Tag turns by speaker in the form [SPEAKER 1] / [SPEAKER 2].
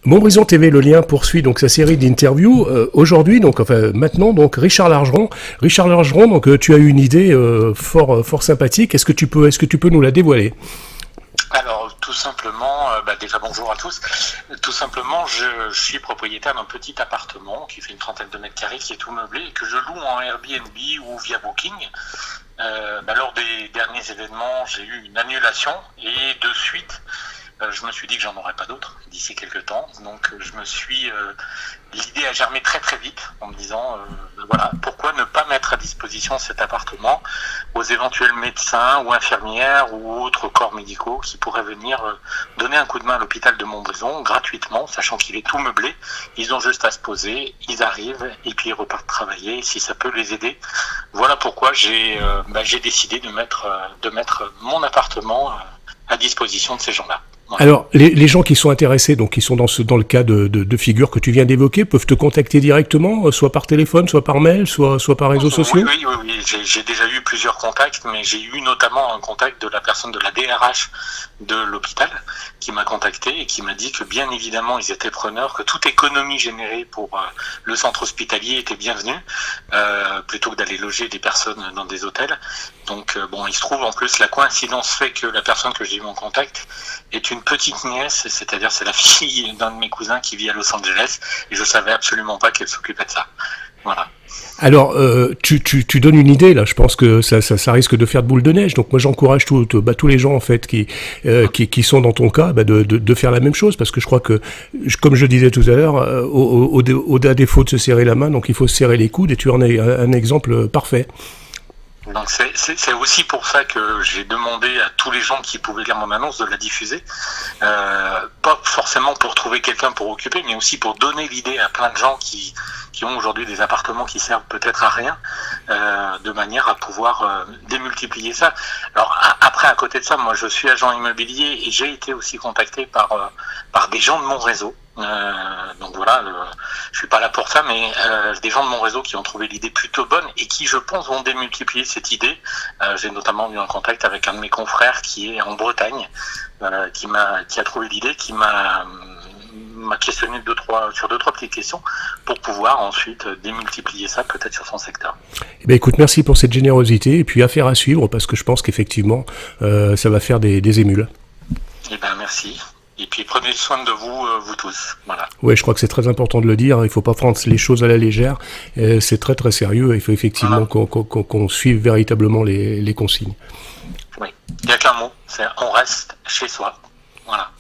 [SPEAKER 1] Montbrison TV, le lien poursuit donc sa série d'interviews. Aujourd'hui, donc enfin maintenant, donc Richard Largeron. Richard Largeron, donc tu as eu une idée fort sympathique. Est-ce que tu peux nous la dévoiler?
[SPEAKER 2] Alors, tout simplement, déjà bonjour à tous. Tout simplement, je suis propriétaire d'un petit appartement qui fait une trentaine de mètres carrés, qui est tout meublé et que je loue en Airbnb ou via Booking. Lors des derniers événements, j'ai eu une annulation et de suite, je me suis dit que j'en aurais pas d'autres d'ici quelques temps. Donc, l'idée a germé très très vite en me disant, voilà, pourquoi ne pas mettre à disposition cet appartement aux éventuels médecins ou infirmières ou autres corps médicaux qui pourraient venir donner un coup de main à l'hôpital de Montbrison gratuitement, sachant qu'il est tout meublé. Ils ont juste à se poser, ils arrivent et puis ils repartent travailler si ça peut les aider. Voilà pourquoi j'ai décidé de mettre mon appartement à disposition de ces gens-là. Voilà.
[SPEAKER 1] Alors, les gens qui sont intéressés, donc qui sont dans le cas de figures que tu viens d'évoquer, peuvent te contacter directement, soit par téléphone, soit par mail, soit par réseaux sociaux?
[SPEAKER 2] Oui. J'ai déjà eu plusieurs contacts, mais j'ai eu notamment un contact de la personne de la DRH de l'hôpital qui m'a contacté et qui m'a dit que bien évidemment ils étaient preneurs, que toute économie générée pour le centre hospitalier était bienvenue, plutôt que d'aller loger des personnes dans des hôtels. Donc il se trouve en plus, la coïncidence fait que la personne que j'ai eu en contact est une petite nièce, c'est-à-dire c'est la fille d'un de mes cousins qui vit à Los Angeles, et je savais absolument pas qu'elle s'occupait de ça. Voilà.
[SPEAKER 1] Alors, tu donnes une idée là. Je pense que ça risque de faire de boule de neige. Donc moi, j'encourage tous les gens en fait qui sont dans ton cas, de faire la même chose, parce que je crois que, comme je disais tout à l'heure, au défaut de se serrer la main, donc il faut se serrer les coudes. Et tu en es un exemple parfait.
[SPEAKER 2] Donc c'est aussi pour ça que j'ai demandé à tous les gens qui pouvaient lire mon annonce de la diffuser, pas forcément pour trouver quelqu'un pour occuper, mais aussi pour donner l'idée à plein de gens qui ont aujourd'hui des appartements qui servent peut-être à rien, de manière à pouvoir démultiplier ça. Alors après, à côté de ça, moi je suis agent immobilier et j'ai été aussi contacté par des gens de mon réseau. Donc voilà, je suis pas là pour ça, mais des gens de mon réseau qui ont trouvé l'idée plutôt bonne et qui, je pense, vont démultiplier cette idée. J'ai notamment eu un contact avec un de mes confrères qui est en Bretagne, qui a trouvé l'idée, qui m'a questionné sur deux trois petites questions pour pouvoir ensuite démultiplier ça peut-être sur son secteur.
[SPEAKER 1] Eh bien, écoute, merci pour cette générosité et puis affaire à suivre, parce que je pense qu'effectivement ça va faire des émules.
[SPEAKER 2] Eh ben merci. Et puis prenez soin de vous tous. Voilà.
[SPEAKER 1] Oui, je crois que c'est très important de le dire. Il ne faut pas prendre les choses à la légère. C'est très très sérieux. Il faut effectivement qu'on suive véritablement les consignes.
[SPEAKER 2] Oui, il n'y a qu'un mot, c'est on reste chez soi. Voilà.